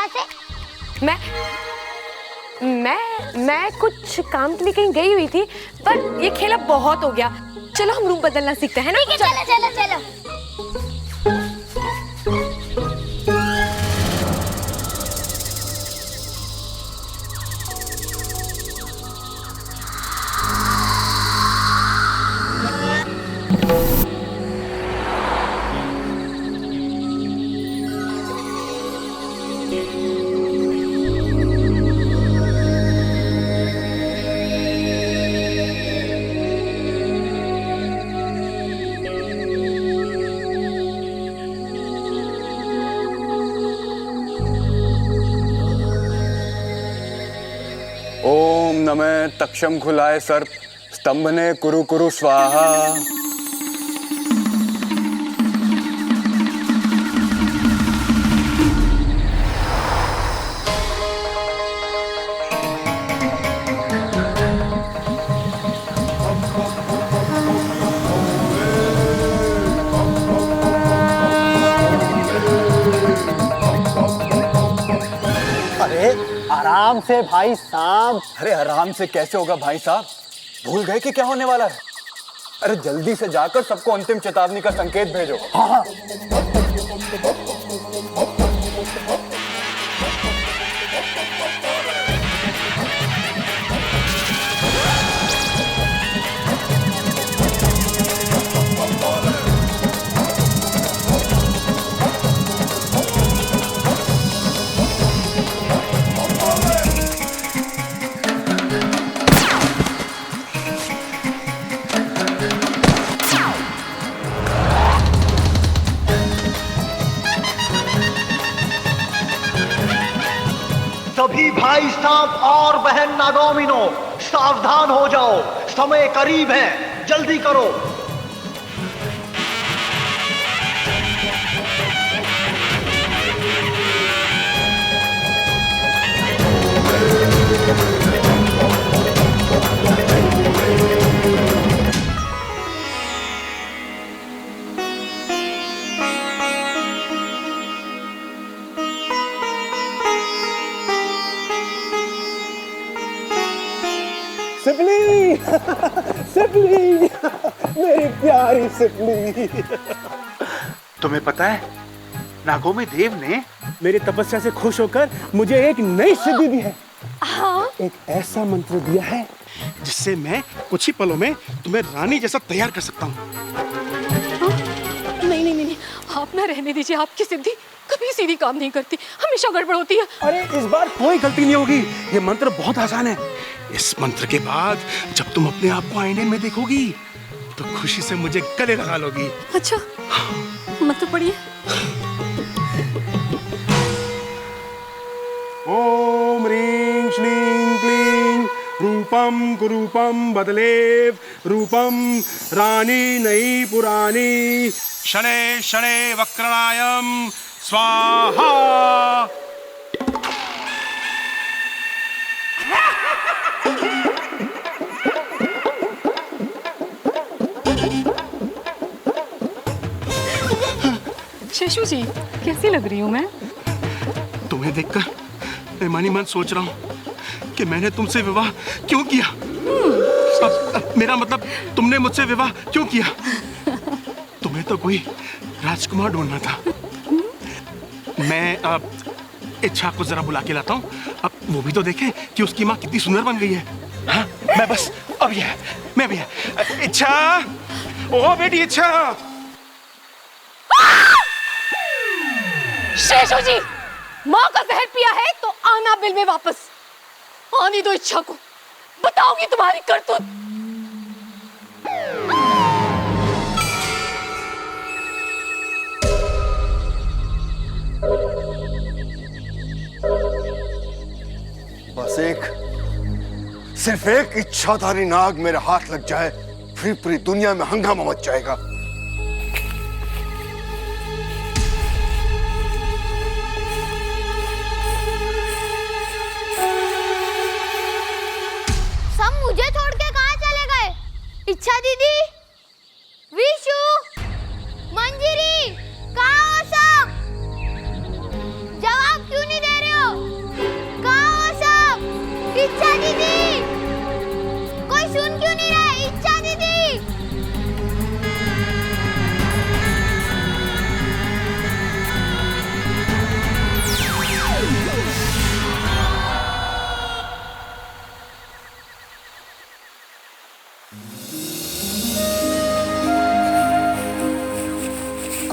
यहाँ से? मैं कुछ काम के लिए कहीं गई हुई थी, पर ये खेला बहुत हो गया। चलो हम रूम बदलना सीखते हैं ना। ठीक है, चलो चलो चलो। ओम नमः तक्षम खुलाए सर्प स्तंभने कुरु कुरु स्वाहा। आराम से भाई साहब। अरे आराम से कैसे होगा भाई साहब, भूल गए कि क्या होने वाला है? अरे जल्दी से जाकर सबको अंतिम चेतावनी का संकेत भेजो। हाँ। सभी भाई साहब और बहन नागोमिनो सावधान हो जाओ, समय करीब है, जल्दी करो। सिपली सिपली मेरी प्यारी सिपली। तुम्हें पता है नागोमी देव ने मेरी तपस्या से खुश होकर मुझे एक नई सिद्धि दी है। हाँ? एक ऐसा मंत्र दिया है जिससे मैं कुछ ही पलों में तुम्हें रानी जैसा तैयार कर सकता हूँ। नहीं नहीं नहीं, आप ना रहने दीजिए। आपकी सिद्धि कभी सीधी काम नहीं करती, हमेशा गड़बड़ होती है। अरे इस बार कोई गलती नहीं होगी, ये मंत्र बहुत आसान है। इस मंत्र के बाद जब तुम अपने आप को आईने में देखोगी तो खुशी से मुझे गले लगा लोगी। अच्छा, मंत्र पढ़िए। ओम ह्रीं श्रीं क्लीं रूपम कुरूपम बदलेव रूपम रानी नई पुरानी शनै शनै वक्रणायम स्वाहा। शेषू जी, कैसी लग रही हूँ मैं? तुम्हें देखकर मैं मन ही मन सोच रहा हूँ कि मैंने तुमसे विवाह क्यों किया। अब मेरा मतलब तुमने मुझसे विवाह क्यों किया। तुम्हें तो कोई राजकुमार ढूंढना था। मैं अब इच्छा को जरा बुला के लाता हूँ, अब वो भी तो देखे कि उसकी माँ कितनी सुंदर बन गई है। हाँ, मैं बस अब ये मैं भी है। इच्छा, ओ बेटी इच्छा। शेषू जी, माँ का जहर पिया है तो आना बिल में वापस। आनी दो इच्छा को, बताऊंगी तुम्हारी करतूत। बस सिर्फ एक इच्छाधारी नाग मेरे हाथ लग जाए, फिर पूरी दुनिया में हंगामा मच जाएगा। सब मुझे छोड़ के कहाँ चले गए? इच्छा दीदी, विशु, मंजिरी, कहाँ हो सब? जवाब क्यों नहीं दे रहे हो?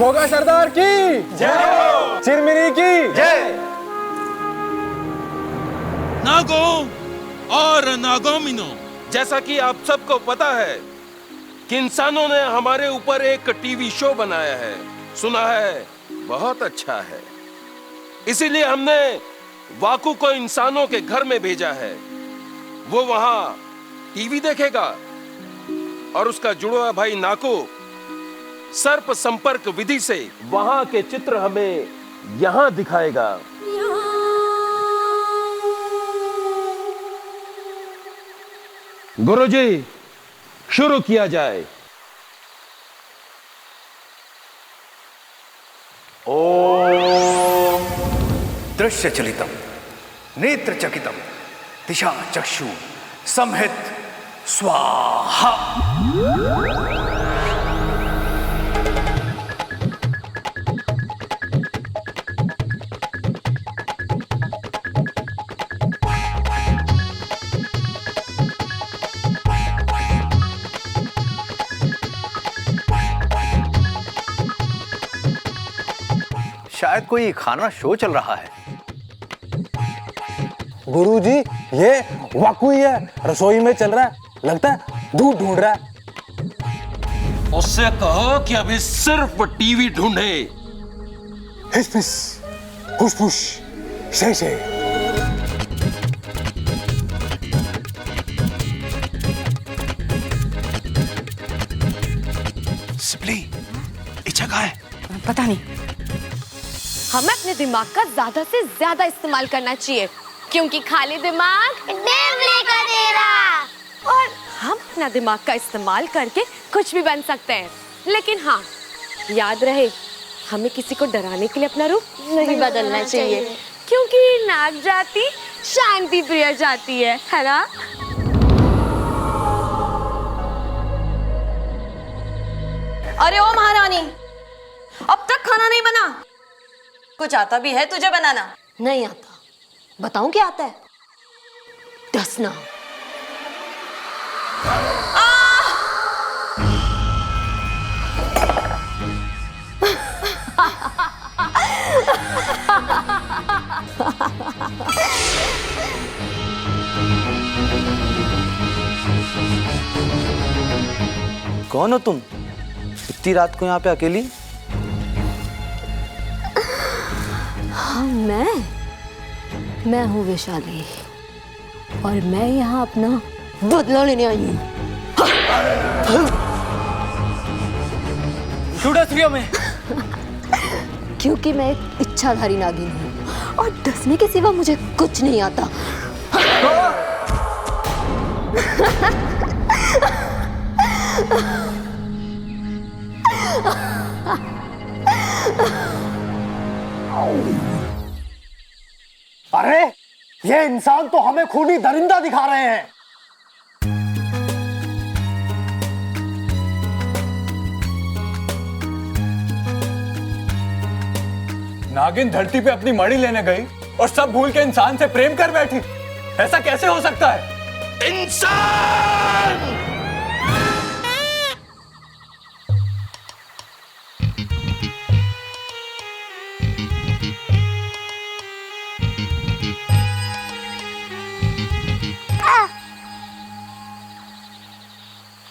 खोगा सरदार की जय, चिरमिरी की जय। नागो और नागोमिनो, जैसा कि आप सबको पता है कि इंसानों ने हमारे ऊपर एक टीवी शो बनाया है, सुना है बहुत अच्छा है। इसीलिए हमने वाकू को इंसानों के घर में भेजा है। वो वहां टीवी देखेगा और उसका जुड़वा भाई नाकू सर्प संपर्क विधि से वहां के चित्र हमें यहां दिखाएगा। गुरुजी, शुरू किया जाए। ओम दृश्य चलितम नेत्र चकितम दिशा चक्षु संहित स्वाहा। शायद कोई खाना शो चल रहा है। गुरुजी, ये वाकू ही है, रसोई में चल रहा है, लगता है दूध ढूंढ रहा है। उससे कहो कि अभी सिर्फ टीवी ढूंढे। हिस फिस, फुस फुस, शे शे। सिपली, इच्छा कहाँ है? पता नहीं। हमें अपने दिमाग का ज्यादा से ज्यादा इस्तेमाल करना चाहिए, क्योंकि खाली दिमाग देवले का डेरा। और हम अपना दिमाग का इस्तेमाल करके कुछ भी बन सकते हैं। लेकिन हाँ, याद रहे, हमें किसी को डराने के लिए अपना रूप नहीं बदलना चाहिए, क्योंकि नाग जाति शांति प्रिय जाति है ना? अरे ओ महारानी, अब तक खाना नहीं बना? कुछ आता भी है तुझे बनाना? नहीं आता। बताऊं क्या आता है? डसना। कौन हो तुम? इतनी रात को यहाँ पे अकेली? हाँ, मैं हूँ वैशाली, और मैं यहाँ अपना बदला लेने आई हूँ। क्यों डस रही हो मैं? क्योंकि मैं एक इच्छाधारी नागिन हूँ, और डसने के सिवा मुझे कुछ नहीं आता। अरे, ये इंसान तो हमें खूनी दरिंदा दिखा रहे हैं। नागिन धरती पे अपनी मणि लेने गई और सब भूल के इंसान से प्रेम कर बैठी। ऐसा कैसे हो सकता है? इंसान!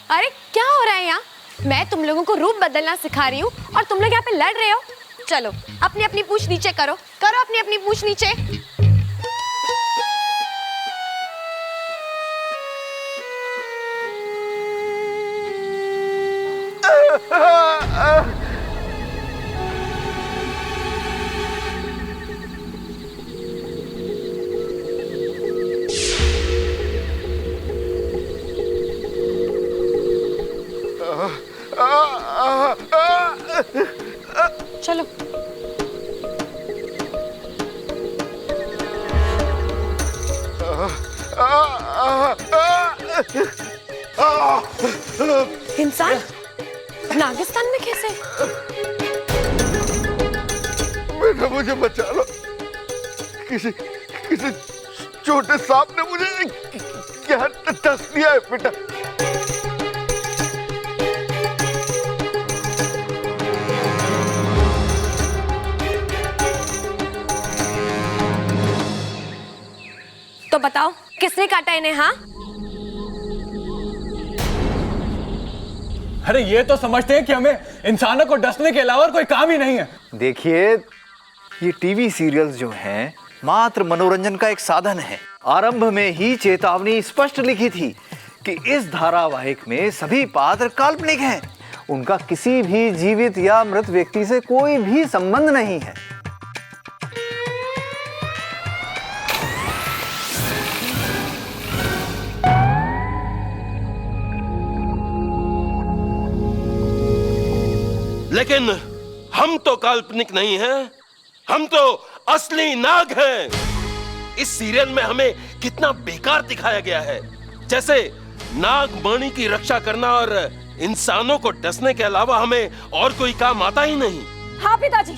अरे क्या हो रहा है यहाँ? मैं तुम लोगों को रूप बदलना सिखा रही हूँ और तुम लोग यहाँ पे लड़ रहे हो। चलो अपनी अपनी पूंछ नीचे करो, करो अपनी अपनी पूंछ नीचे। चलो इंसान नागिस्तान में कैसे? बेटा मुझे बचा लो, किसी छोटे सांप ने मुझे क्या डस दिया है बेटा। तो बताओ किसने काटा इन्हें? हाँ, अरे ये तो समझते हैं कि हमें इंसानों को डसने के अलावा और कोई काम ही नहीं है। देखिए, ये टीवी सीरियल्स जो हैं मात्र मनोरंजन का एक साधन है। आरंभ में ही चेतावनी स्पष्ट लिखी थी कि इस धारावाहिक में सभी पात्र काल्पनिक हैं। उनका किसी भी जीवित या मृत व्यक्ति से कोई भी संबंध नहीं है। लेकिन हम तो काल्पनिक नहीं हैं, हम तो असली नाग हैं। इस सीरियल में हमें कितना बेकार दिखाया गया है, जैसे नाग मणि की रक्षा करना और इंसानों को डसने के अलावा हमें और कोई काम आता ही नहीं। हाँ पिताजी,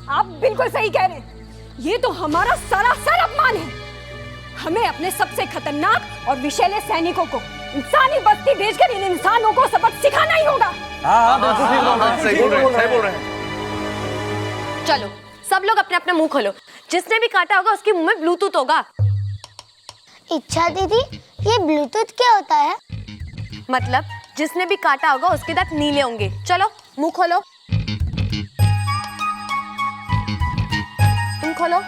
आप बिल्कुल सही कह रहे हैं। ये तो हमारा सरासर अपमान है। हमें अपने सबसे खतरनाक और विषैले सैनिकों को इंसानी बस्ती भेजकर इन इंसानों को सबक सिखाना ही होगा। सही बोल रहे हैं। चलो सब लोग अपने अपने मुंह खोलो। जिसने भी काटा होगा उसके मुंह में ब्लूटूथ होगा। इच्छा दीदी, ये ब्लूटूथ क्या होता है? मतलब जिसने भी काटा होगा उसके दांत नीले होंगे। चलो मुंह खोलो। तुम खोलो।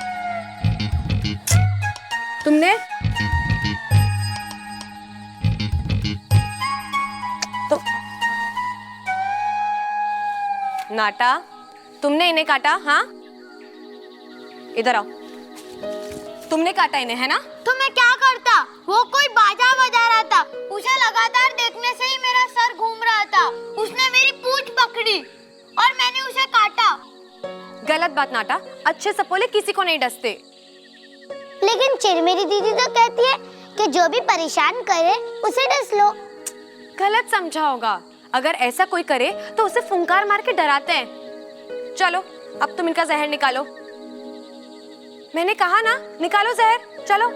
तुमने तो नाटा, तुमने इन्हें काटा? हाँ, इधर आओ। तुमने काटा इन्हें, है ना? तो मैं क्या करता? वो कोई बाजा बजा रहा था, उसे लगातार देखने से ही मेरा सर घूम रहा था। उसने मेरी पूंछ पकड़ी और मैंने उसे काटा। गलत बात नाटा, अच्छे सपोले किसी को नहीं डसते। लेकिन चिरमेरी दीदी तो कहती है कि जो भी परेशान करे उसे डस लो। गलत समझा होगा। अगर ऐसा कोई करे तो उसे फुंकार मार के डराते हैं। चलो अब तुम इनका जहर निकालो। मैंने कहा ना, निकालो जहर। चलो।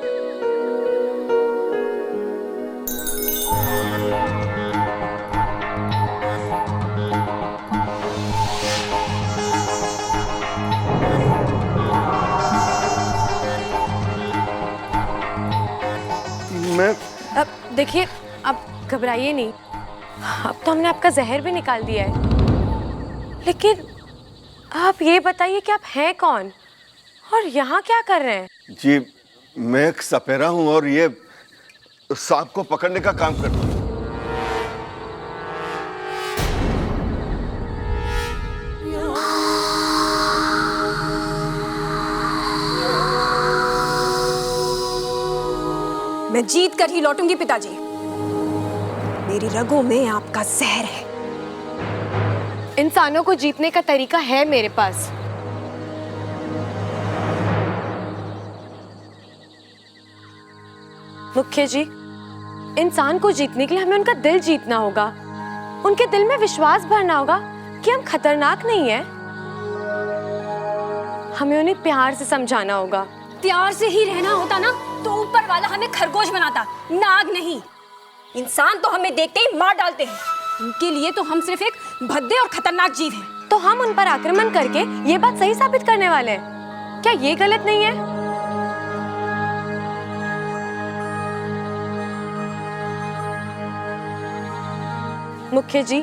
मैं अब देखिए, अब घबराइए नहीं। अब तो हमने आपका जहर भी निकाल दिया है। लेकिन आप ये बताइए कि आप हैं कौन और यहाँ क्या कर रहे हैं? जी, मैं एक सपेरा हूं और ये सांप को पकड़ने का काम करता हूं। मैं जीत कर ही लौटूंगी पिताजी। मेरी रगों में आपका जहर है। इंसानों को जीतने का तरीका है मेरे पास। मुख्य जी, इंसान को जीतने के लिए हमें उनका दिल जीतना होगा। उनके दिल में विश्वास भरना होगा कि हम खतरनाक नहीं हैं। हमें उन्हें प्यार से समझाना होगा। प्यार से ही रहना होता ना तो ऊपर वाला हमें खरगोश बनाता, नाग नहीं। इंसान तो हमें देखते ही मार डालते हैं। उनके लिए तो हम सिर्फ एक भद्दे और खतरनाक जीव हैं। तो हम उन पर आक्रमण करके ये बात सही साबित करने वाले हैं। क्या ये गलत नहीं है? मुख्य जी,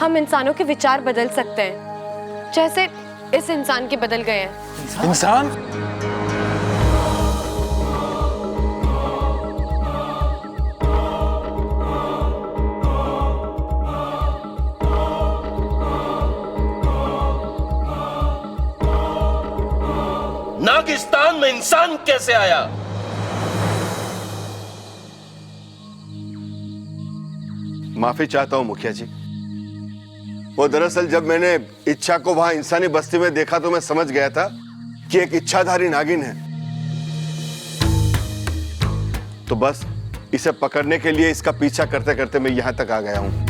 हम इंसानों के विचार बदल सकते हैं, जैसे इस इंसान के बदल गए हैं। इंसान? नागिस्तान में इंसान कैसे आया? माफी चाहता हूं मुखिया जी। वो दरअसल जब मैंने इच्छा को वहां इंसानी बस्ती में देखा तो मैं समझ गया था कि एक इच्छाधारी नागिन है। तो बस इसे पकड़ने के लिए इसका पीछा करते करते मैं यहां तक आ गया हूं।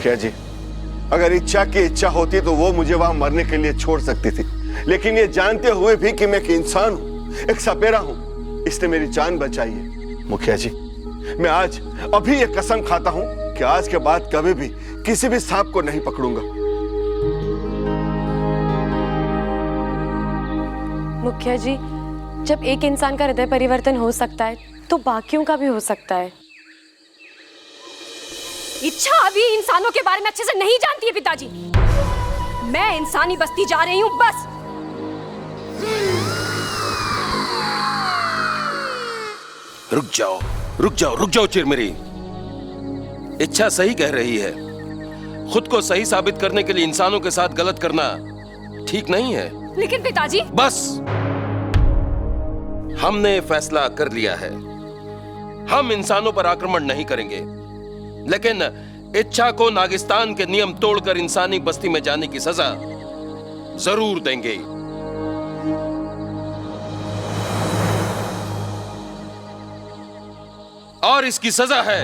मुखिया जी, अगर इच्छा की इच्छा होती तो वो मुझे वहां मरने के लिए छोड़ सकती थी, लेकिन ये जानते हुए भी कि मैं एक इंसान हूं, एक सपेरा हूं, इसने मेरी जान बचाई है। मुखिया जी, मैं आज अभी ये कसम खाता हूं कि आज के बाद कभी भी किसी भी सांप को नहीं पकड़ूंगा। मुखिया जी, जब एक इंसान का हृदय परिवर्तन हो सकता है तो बाकियों का भी हो सकता है। इच्छा अभी इंसानों के बारे में अच्छे से नहीं जानती है पिताजी। मैं इंसानी बस्ती जा रही हूँ बस। रुक जाओ, रुक जाओ, रुक जाओ चिरमिरी। इच्छा सही कह रही है। खुद को सही साबित करने के लिए इंसानों के साथ गलत करना ठीक नहीं है। लेकिन पिताजी। बस, हमने फैसला कर लिया है। हम इंसानों पर आक्रमण नहीं करेंगे, लेकिन इच्छा को नागिस्तान के नियम तोड़कर इंसानी बस्ती में जाने की सजा जरूर देंगे। और इसकी सजा है,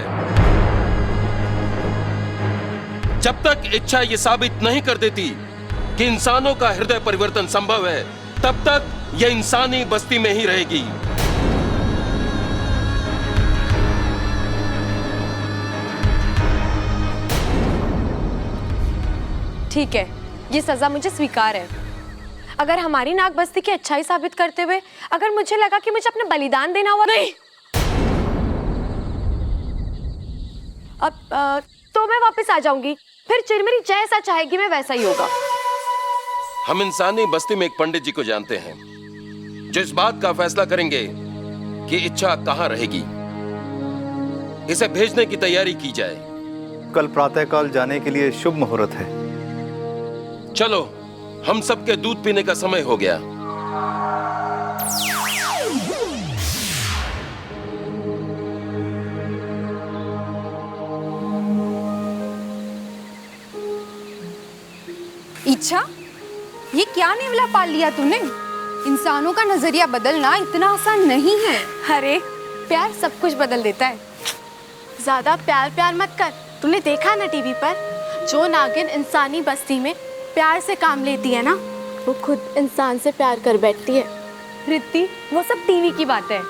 जब तक इच्छा यह साबित नहीं कर देती कि इंसानों का हृदय परिवर्तन संभव है, तब तक यह इंसानी बस्ती में ही रहेगी। ठीक है, ये सजा मुझे स्वीकार है। अगर हमारी नाग बस्ती की अच्छाई साबित करते हुए अगर मुझे लगा कि मुझे अपना बलिदान देना हुआ, नहीं, अब तो मैं वापस आ जाऊंगी। फिर चिरमिरी जैसा चाहेगी मैं वैसा ही होगा। हम इंसानी बस्ती में एक पंडित जी को जानते हैं जो इस बात का फैसला करेंगे कि इच्छा कहां रहेगी। इसे भेजने की तैयारी की जाए। कल प्रातःकाल जाने के लिए शुभ मुहूर्त है। चलो, हम सबके दूध पीने का समय हो गया। इच्छा, ये क्या नेवला पाल लिया तूने? इंसानों का नजरिया बदलना इतना आसान नहीं है। अरे, प्यार सब कुछ बदल देता है। ज्यादा प्यार प्यार मत कर। तूने देखा ना टीवी पर, जो नागिन इंसानी बस्ती में प्यार से काम लेती है ना, वो खुद इंसान से प्यार कर बैठती है। रित्ती, वो सब टीवी की बात है।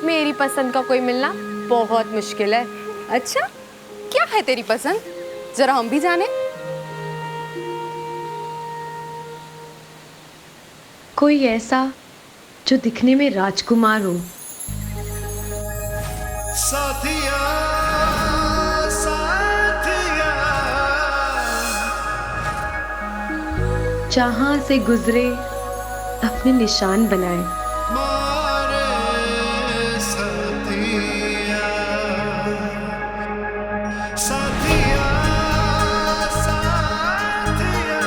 मेरी पसंद का कोई मिलना बहुत मुश्किल है। अच्छा, क्या है तेरी पसंद? जरा हम भी जाने। कोई ऐसा जो दिखने में राजकुमार हो, साथिया, साथिया, जहां से गुजरे अपने निशान बनाए, मारे साथिया, साथिया, साथिया,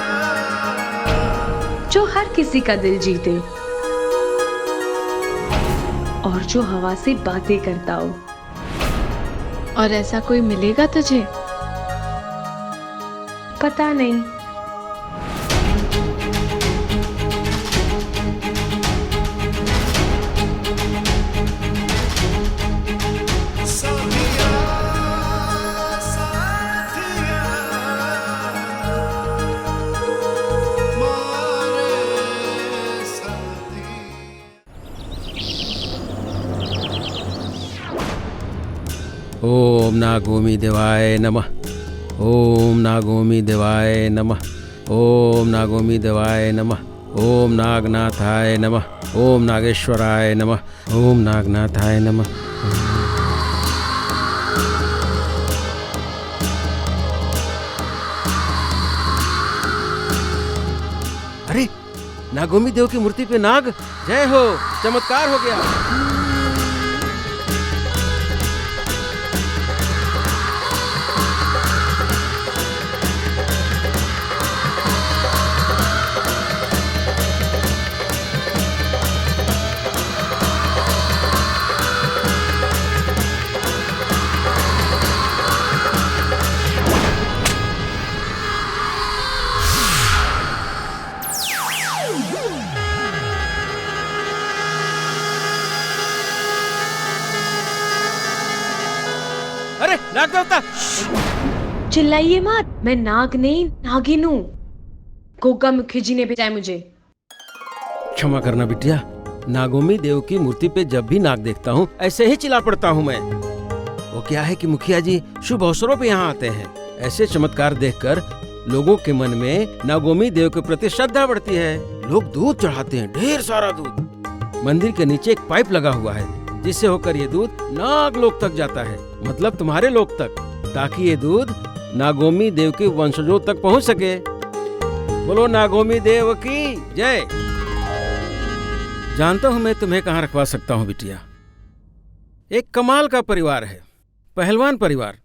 जो हर किसी का दिल जीते और जो हवा से बातें करता हो। और ऐसा कोई मिलेगा तुझे? पता नहीं। ओम नागोमी देवाय नमः। ओम नागोमी देवाय नमः। ओम नागोमी देवाय नमः। ओम नागनाथाय नमः। ओम नागेश्वराय नमः। ओम नागनाथाय नमः। अरे, नागोमी देव की मूर्ति पे नाग, जय हो, चमत्कार हो गया। अरे, नाग देवता! चिल्लाइए मत, मैं नाग नहीं नागिन हूँ। गोगा मुखी जी ने भेजा है मुझे। क्षमा करना बिटिया, नागोमी देव की मूर्ति पे जब भी नाग देखता हूँ ऐसे ही चिल्ला पड़ता हूँ मैं। वो क्या है कि मुखिया जी शुभ अवसरों पे यहाँ आते हैं, ऐसे चमत्कार देखकर लोगों के मन में नागोमी देव के प्रति श्रद्धा बढ़ती है। लोग दूध चढ़ाते हैं, ढेर सारा दूध। मंदिर के नीचे एक पाइप लगा हुआ है जिससे होकर ये दूध नाग लोक तक जाता है, मतलब तुम्हारे लोक तक, ताकि ये दूध नागोमी देव के वंशजों तक पहुँच सके। बोलो नागोमी देव की जय। जानता हूँ मैं तुम्हें कहाँ रखवा सकता हूँ बिटिया। एक कमाल का परिवार है, पहलवान परिवार।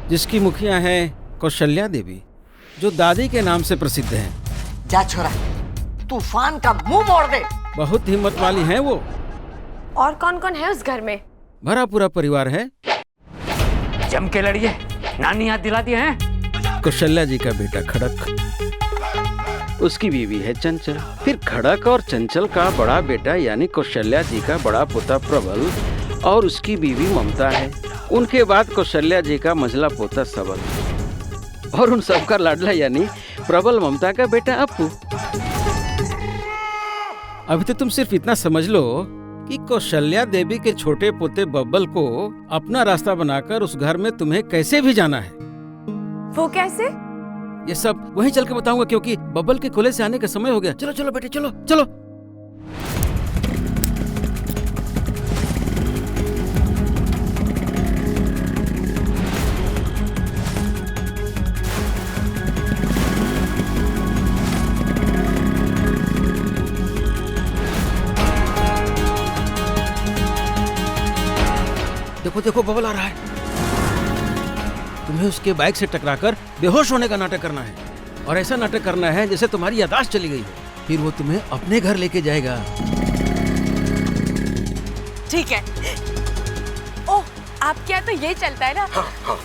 जिसकी मुखिया है कौशल्या देवी, जो दादी के नाम से प्रसिद्ध हैं। जा छोरा, तूफान का मुंह मोड़ दे। बहुत हिम्मत वाली हैं वो। और कौन कौन है उस घर में? भरा पूरा परिवार है। जम के लड़िए, नानी याद दिला दिए हैं। कौशल्या जी का बेटा खड़क, उसकी बीवी है चंचल, फिर खड़क और चंचल का बड़ा बेटा यानी कौशल्या जी का बड़ा पोता प्रबल और उसकी बीवी ममता है। उनके बाद कौशल्या जी का मंझला पोता सबल और उन सबका लाडला यानी प्रबल ममता का बेटा अप्पू। अभी तो तुम सिर्फ इतना समझ लो कि कौशल्या देवी के छोटे पोते बब्बल को अपना रास्ता बनाकर उस घर में तुम्हें कैसे भी जाना है। वो कैसे? ये सब वहीं चल के बताऊंगा, क्योंकि बब्बल के खुले से आने का समय हो गया। चलो चलो बेटे, चलो चलो। देखो देखो, बबल आ रहा है। तुम्हें उसके बाइक से टकराकर बेहोश होने का नाटक करना है, और ऐसा नाटक करना है जैसे तुम्हारी याददाश्त चली गई हो। फिर वो तुम्हें अपने घर लेके जाएगा। ठीक है। ओह, आपके यहाँ तो ये चलता है ना? हाँ, हाँ।